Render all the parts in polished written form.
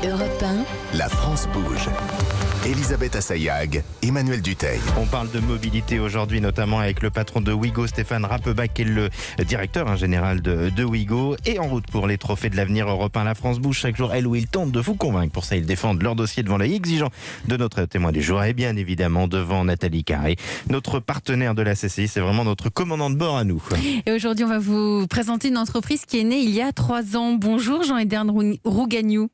Europe 1, La France bouge. Elisabeth Assayag, Emmanuel Dutheil. On parle de mobilité aujourd'hui, notamment avec le patron de Ouigo, Stéphane Rappebach, qui est le directeur général de Ouigo. Et en route pour les trophées de l'avenir Europe 1, La France bouge chaque jour. Elle ou il tente de vous convaincre. Pour ça, ils défendent leur dossier devant l'œil exigeant de notre témoin du jour. Et bien évidemment, devant Nathalie Carré, notre partenaire de la CCI. C'est vraiment notre commandant de bord à nous. Et aujourd'hui, on va vous présenter une entreprise qui est née il y a 3 ans. Bonjour Jean-Edern Rougagnou.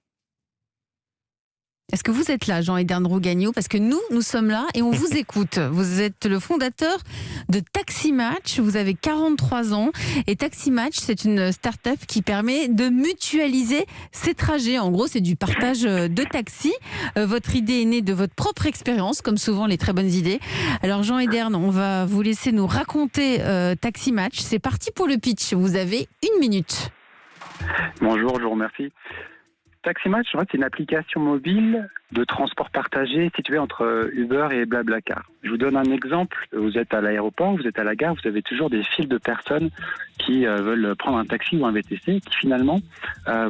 Est-ce que vous êtes là, Jean-Edern Rougagnou? Parce que nous sommes là et on vous écoute. Vous êtes le fondateur de Taximatch, vous avez 43 ans. Et Taximatch, c'est une start-up qui permet de mutualiser ses trajets. En gros, c'est du partage de taxis. Votre idée est née de votre propre expérience, comme souvent les très bonnes idées. Alors Jean-Edern, on va vous laisser nous raconter Taximatch. C'est parti pour le pitch. Vous avez 1 minute. Bonjour, je vous remercie. Taximatch, en fait, c'est une application mobile de transport partagé située entre Uber et Blablacar. Je vous donne un exemple. Vous êtes à l'aéroport, vous êtes à la gare, vous avez toujours des files de personnes qui veulent prendre un taxi ou un VTC, qui finalement,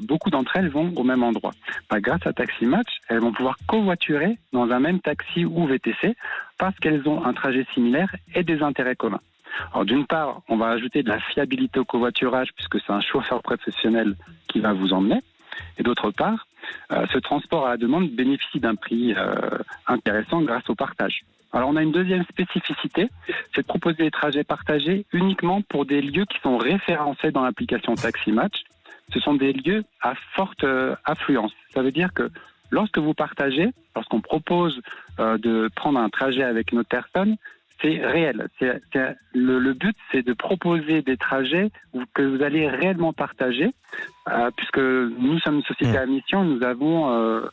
beaucoup d'entre elles vont au même endroit. Grâce à Taximatch, elles vont pouvoir covoiturer dans un même taxi ou VTC parce qu'elles ont un trajet similaire et des intérêts communs. Alors d'une part, on va ajouter de la fiabilité au covoiturage puisque c'est un chauffeur professionnel qui va vous emmener. Et d'autre part, ce transport à la demande bénéficie d'un prix intéressant grâce au partage. Alors on a une deuxième spécificité, c'est de proposer des trajets partagés uniquement pour des lieux qui sont référencés dans l'application Taximatch. Ce sont des lieux à forte affluence. Ça veut dire que lorsque vous partagez, lorsqu'on propose de prendre un trajet avec une autre personne, c'est réel. Le but, c'est de proposer des trajets que vous allez réellement partager, puisque nous sommes une société à mission, nous avons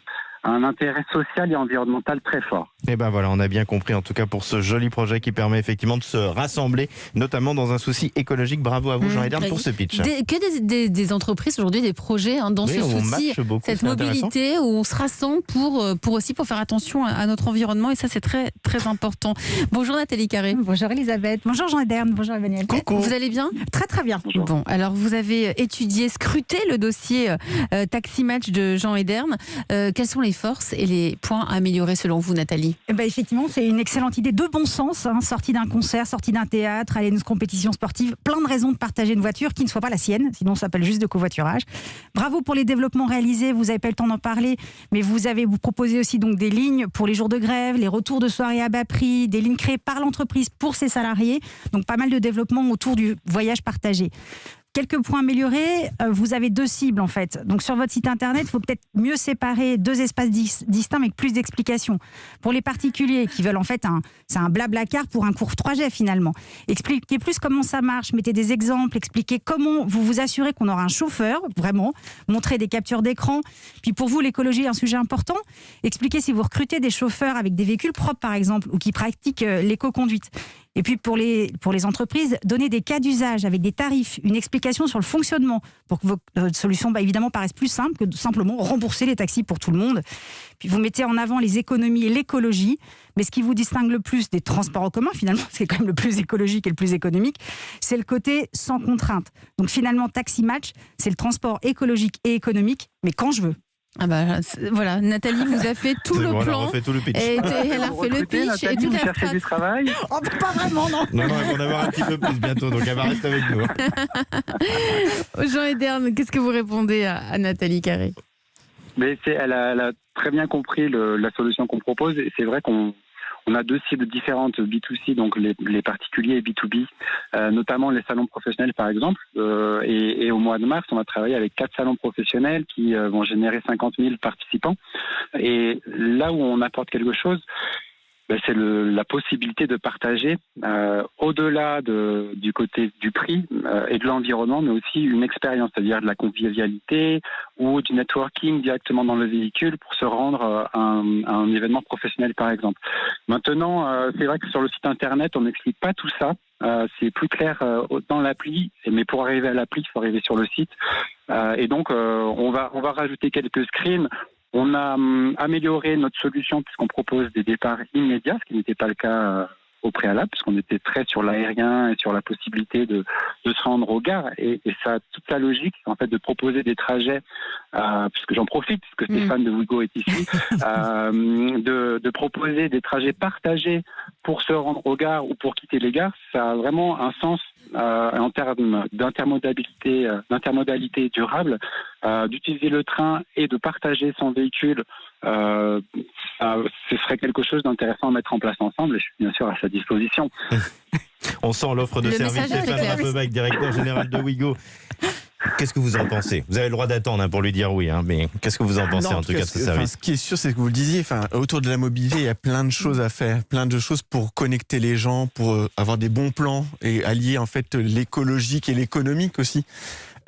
un intérêt social et environnemental très fort. Et ben voilà, on a bien compris en tout cas pour ce joli projet qui permet effectivement de se rassembler, notamment dans un souci écologique. Bravo à vous Jean-Edern pour ce pitch. Des entreprises aujourd'hui, des projets dans ce souci, cette mobilité où on se rassemble pour faire attention à notre environnement, et ça c'est très très important. Bonjour Nathalie Carré. Bonjour Elisabeth. Bonjour Jean-Edern. Bonjour Emmanuel. Coucou. Vous allez bien? Très très bien. Bonjour. Bon, alors vous avez étudié, scruté le dossier Taximatch de Jean-Edern. Quelles sont les forces et les points à améliorer selon vous, Nathalie? Effectivement, c'est une excellente idée de bon sens, sortie d'un concert, sortie d'un théâtre, aller à une compétition sportive, plein de raisons de partager une voiture qui ne soit pas la sienne, sinon ça s'appelle juste de covoiturage. Bravo pour les développements réalisés, vous n'avez pas le temps d'en parler, mais vous proposez aussi donc des lignes pour les jours de grève, les retours de soirée à bas prix, des lignes créées par l'entreprise pour ses salariés, donc pas mal de développement autour du voyage partagé. Quelques points améliorés, vous avez 2 cibles en fait. Donc sur votre site internet, il faut peut-être mieux séparer 2 espaces distincts avec plus d'explications. Pour les particuliers qui veulent en fait c'est un Blablacar pour un court trajet finalement. Expliquez plus comment ça marche, mettez des exemples, expliquez comment vous vous assurez qu'on aura un chauffeur, vraiment, montrez des captures d'écran. Puis pour vous, l'écologie est un sujet important. Expliquez si vous recrutez des chauffeurs avec des véhicules propres par exemple, ou qui pratiquent l'éco-conduite. Et puis pour les entreprises, donner des cas d'usage avec des tarifs, une explication sur le fonctionnement pour que votre solution évidemment paraisse plus simple que de simplement rembourser les taxis pour tout le monde. Puis vous mettez en avant les économies et l'écologie, mais ce qui vous distingue le plus des transports en commun, finalement, c'est quand même le plus écologique et le plus économique, c'est le côté sans contrainte. Donc finalement, Taximatch, c'est le transport écologique et économique, mais quand je veux. Voilà, Nathalie vous a fait tout le plan. Elle a refait tout le pitch. Elle a refait le pitch Nathalie, et toute vous la cherchez du travail. Pas vraiment, non. Non, elle va en avoir un petit peu plus bientôt, donc elle va rester avec nous. Jean-Edern, qu'est-ce que vous répondez à Nathalie Carré? Mais elle a très bien compris la solution qu'on propose, et c'est vrai qu'on a 2 cibles différentes, B2C, donc les particuliers, et B2B, notamment les salons professionnels par exemple. Et au mois de mars, on va travailler avec 4 salons professionnels qui vont générer 50 000 participants. Et là où on apporte quelque chose, c'est la possibilité de partager au-delà du côté du prix et de l'environnement, mais aussi une expérience, c'est-à-dire de la convivialité ou du networking directement dans le véhicule pour se rendre à un événement professionnel, par exemple. Maintenant, c'est vrai que sur le site internet, on n'explique pas tout ça. C'est plus clair dans l'appli, mais pour arriver à l'appli, il faut arriver sur le site. Et donc, on va rajouter quelques screens. On a amélioré notre solution puisqu'on propose des départs immédiats, ce qui n'était pas le cas au préalable, puisqu'on était très sur l'aérien et sur la possibilité de se rendre aux gares. Et ça a toute la logique, en fait, de proposer des trajets, puisque j'en profite, puisque Stéphane de Wigo est ici, de proposer des trajets partagés pour se rendre aux gares ou pour quitter les gares. Ça a vraiment un sens en termes d'intermodalité durable, d'utiliser le train et de partager son véhicule. Ce serait quelque chose d'intéressant à mettre en place ensemble et je suis bien sûr à sa disposition. On sent l'offre de Le service. message est Stéphane clair. Rappeback, directeur général de Wigo. Qu'est-ce que vous en pensez? Vous avez le droit d'attendre pour lui dire oui, mais qu'est-ce que vous en pensez Non, en tout cas de ce service? Ce qui est sûr, c'est ce que vous le disiez. Autour de la mobilité, il y a plein de choses à faire, plein de choses pour connecter les gens, pour avoir des bons plans et allier en fait l'écologique et l'économique aussi.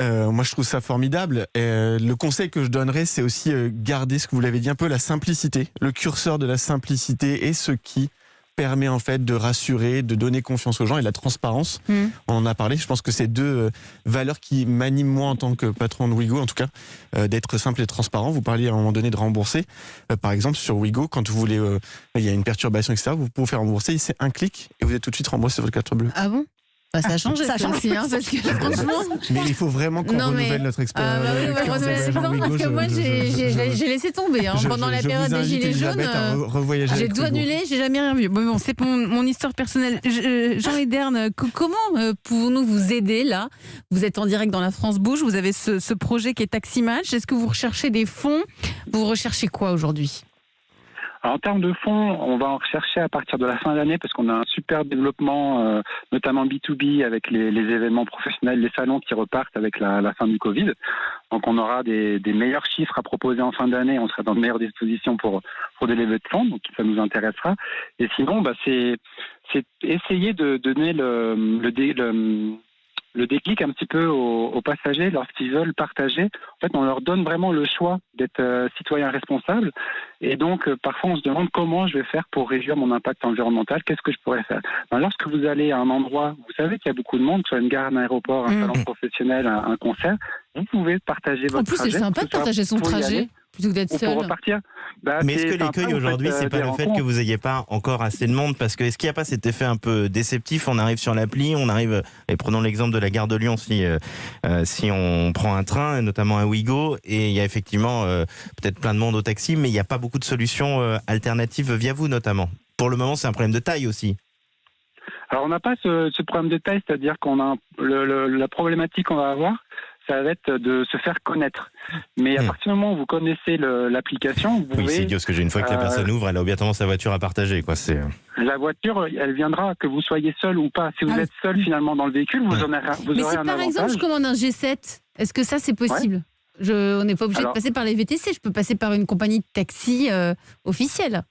Moi, je trouve ça formidable. Le conseil que je donnerais, c'est aussi garder ce que vous l'avez dit un peu, la simplicité, le curseur de la simplicité et ce qui permet en fait de rassurer, de donner confiance aux gens et la transparence. On en a parlé. Je pense que c'est deux valeurs qui m'animent moi en tant que patron de Wigo, en tout cas, d'être simple et transparent. Vous parliez à un moment donné de rembourser. Par exemple, sur Wigo, quand vous voulez, il y a une perturbation, etc., vous pouvez faire rembourser. C'est un clic et vous êtes tout de suite remboursé sur votre carte bleue. Ah bon? Ça a changé, ça ça change. aussi, parce que franchement... Mais il faut vraiment qu'on renouvelle notre expérience. Parce que moi, j'ai laissé tomber pendant la période des Gilets jaunes. J'ai tout annulé, j'ai jamais rien vu. Bon, c'est mon histoire personnelle. Jean Edern, comment pouvons-nous vous aider là? Vous êtes en direct dans la France Bouge, vous avez ce projet qui est Taxi Match. Est-ce que vous recherchez des fonds? Vous recherchez quoi aujourd'hui? Alors, en termes de fonds, on va en rechercher à partir de la fin de l'année parce qu'on a un super développement, notamment B2B avec les événements professionnels, les salons qui repartent avec la fin du Covid. Donc on aura des meilleurs chiffres à proposer en fin d'année, on sera dans de meilleures dispositions pour des levées de fonds, donc ça nous intéressera. Et sinon, c'est essayer de donner le déclic un petit peu aux passagers lorsqu'ils veulent partager. En fait, on leur donne vraiment le choix d'être citoyen responsable. Et donc, parfois, on se demande comment je vais faire pour réduire mon impact environnemental. Qu'est-ce que je pourrais faire? Lorsque vous allez à un endroit, vous savez qu'il y a beaucoup de monde, que ce soit une gare, un aéroport, un salon professionnel, un concert, vous pouvez partager votre trajet. En plus, c'est sympa de partager son trajet plutôt que d'être ou seul. pour repartir. Mais est-ce que l'écueil aujourd'hui, c'est pas le fait que vous n'ayez pas encore assez de monde? Parce que est-ce qu'il n'y a pas cet effet un peu déceptif? On arrive sur l'appli, on arrive, et prenons l'exemple de la gare de Lyon, si on prend un train, notamment un Wigo, et il y a effectivement peut-être plein de monde au taxi, mais il n'y a pas beaucoup de solutions alternatives via vous notamment. Pour le moment, c'est un problème de taille aussi. Alors on n'a pas ce problème de taille, c'est-à-dire qu'on a la problématique qu'on va avoir, ça va être de se faire connaître. Mais à partir du moment où vous connaissez l'application, vous pouvez... Oui, c'est idiot, parce que une fois que la personne ouvre, elle a obligatoirement sa voiture à partager, quoi. La voiture, elle viendra, que vous soyez seul ou pas. Si vous êtes seul finalement dans le véhicule, vous aurez un avantage. Mais si par exemple je commande un G7, est-ce que ça c'est possible? On n'est pas obligé de passer par les VTC, je peux passer par une compagnie de taxi officielle.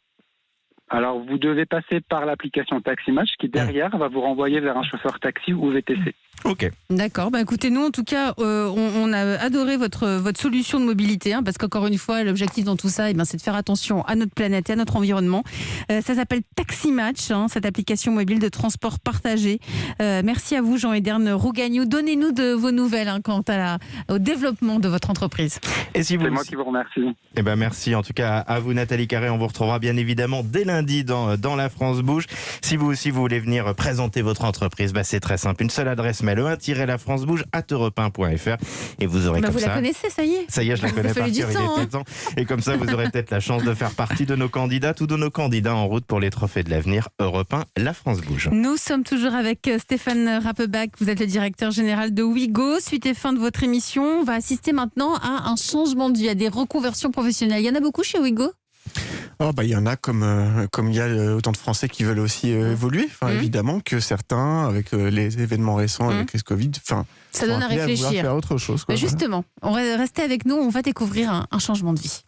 Alors, vous devez passer par l'application Taxi Match qui, derrière, va vous renvoyer vers un chauffeur taxi ou VTC. Ok. D'accord. Écoutez, nous, en tout cas, on a adoré votre solution de mobilité, parce qu'encore une fois, l'objectif dans tout ça, c'est de faire attention à notre planète et à notre environnement. Ça s'appelle Taxi Match, cette application mobile de transport partagé. Merci à vous, Jean Edern Rougagnou. Donnez-nous de vos nouvelles quant au développement de votre entreprise. Et si vous... C'est moi qui vous remercie. Merci en tout cas à vous, Nathalie Carré. On vous retrouvera bien évidemment dès lundi dans la France Bouge. Si vous aussi vous voulez venir présenter votre entreprise, c'est très simple. Une seule adresse mail, e1-lafrancebouge@europe1.fr, et vous aurez comme vous ça... la connaissez, ça y est. Ça y est, je la connais par cœur, il était temps. Et comme ça, vous aurez peut-être la chance de faire partie de nos candidates ou de nos candidats en route pour les trophées de l'avenir. Europe 1, la France Bouge. Nous sommes toujours avec Stéphane Rappeback. Vous êtes le directeur général de Wigo. Suite et fin de votre émission, on va assister maintenant à un changement de vie, à des reconversions professionnelles. Il y en a beaucoup chez Wigo? Il y en a comme il y a autant de Français qui veulent aussi évoluer. Évidemment que certains, avec les événements récents, avec les Covid, ça donne à réfléchir. Faire autre chose. Justement, on va rester avec nous, on va découvrir un changement de vie.